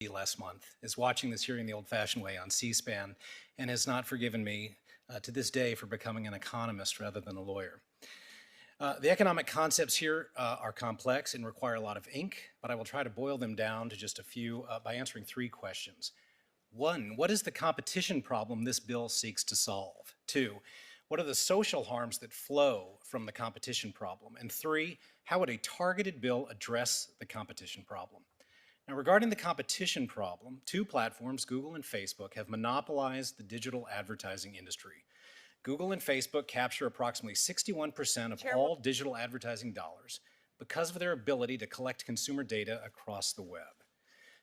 last month is watching this hearing the old-fashioned way on C-SPAN and has not forgiven me to this day for becoming an economist rather than a lawyer. The economic concepts here are complex and require a lot of ink, but I will try to boil them down to just a few by answering three questions. One, what is the competition problem this bill seeks to solve? Two, what are the social harms that flow from the competition problem? And three, how would a targeted bill address the competition problem? Now, regarding the competition problem, two platforms, Google and Facebook, have monopolized the digital advertising industry. Google and Facebook capture approximately 61% of all digital advertising dollars because of their ability to collect consumer data across the web.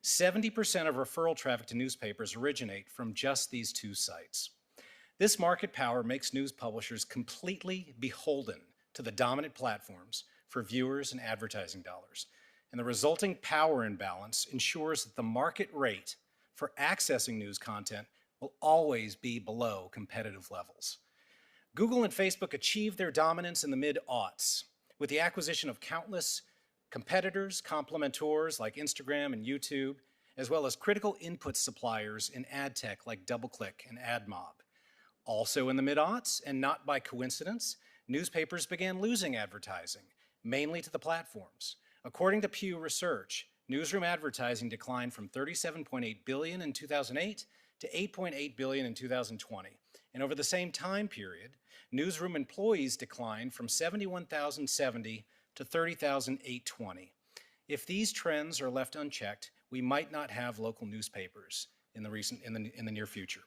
70% of referral traffic to newspapers originate from just these two sites. This market power makes news publishers completely beholden to the dominant platforms for viewers and advertising dollars. And the resulting power imbalance ensures that the market rate for accessing news content will always be below competitive levels. Google and Facebook achieved their dominance in the mid-aughts with the acquisition of countless competitors, complementors like Instagram and YouTube, as well as critical input suppliers in ad tech like DoubleClick and AdMob. Also in the mid-aughts, and not by coincidence, newspapers began losing advertising, mainly to the platforms. According to Pew Research, newsroom advertising declined from $37.8 billion in 2008 to $8.8 billion in 2020. And over the same time period, newsroom employees declined from 71,070 to 30,820. If these trends are left unchecked, we might not have local newspapers in the near future.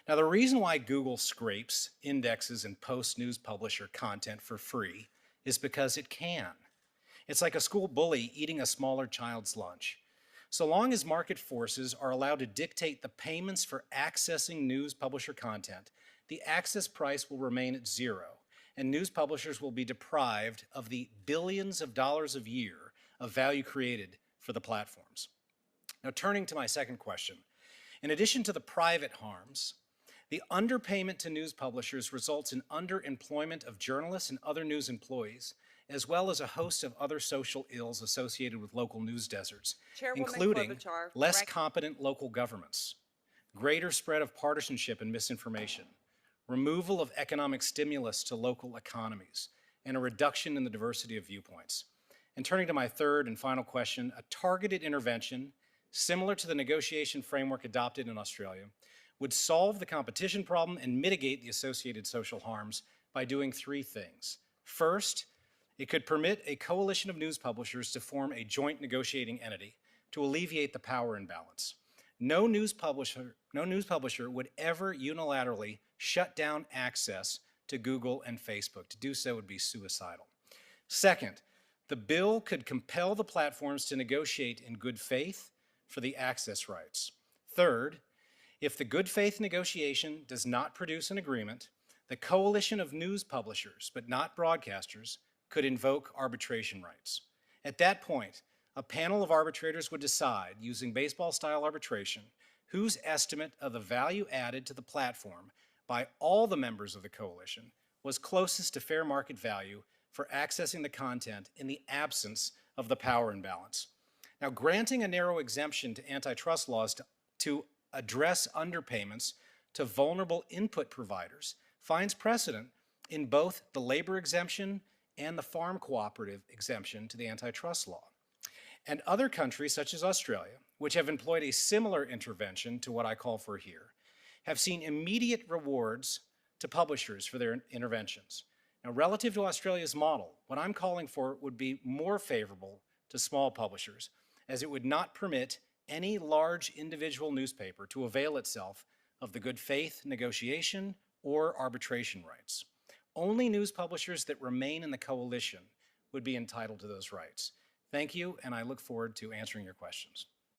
Now, the reason why Google scrapes, indexes, and posts news publisher content for free is because it can. It's like a school bully eating a smaller child's lunch. So long as market forces are allowed to dictate the payments for accessing news publisher content, the access price will remain at zero, and news publishers will be deprived of the billions of dollars a year of value created for the platforms. Now, turning to my second question, in addition to the private harms, the underpayment to news publishers results in underemployment of journalists and other news employees, as well as a host of other social ills associated with local news deserts, including less competent local governments, greater spread of partisanship and misinformation, removal of economic stimulus to local economies, and a reduction in the diversity of viewpoints. And turning to my third and final question, a targeted intervention similar to the negotiation framework adopted in Australia would solve the competition problem and mitigate the associated social harms by doing three things. First, it could permit a coalition of news publishers to form a joint negotiating entity to alleviate the power imbalance. No news publisher would ever unilaterally shut down access to Google and Facebook. To do so would be suicidal. Second, the bill could compel the platforms to negotiate in good faith for the access rights. Third, if the good faith negotiation does not produce an agreement, the coalition of news publishers, but not broadcasters, could invoke arbitration rights. At that point, a panel of arbitrators would decide, using baseball-style arbitration, whose estimate of the value added to the platform by all the members of the coalition was closest to fair market value for accessing the content in the absence of the power imbalance. Now, granting a narrow exemption to antitrust laws to address underpayments to vulnerable input providers finds precedent in both the labor exemption and the farm cooperative exemption to the antitrust law. And other countries, such as Australia, which have employed a similar intervention to what I call for here, have seen immediate rewards to publishers for their interventions. Now, relative to Australia's model, what I'm calling for would be more favorable to small publishers, as it would not permit any large individual newspaper to avail itself of the good faith negotiation or arbitration rights. Only news publishers that remain in the coalition would be entitled to those rights. Thank you, and I look forward to answering your questions.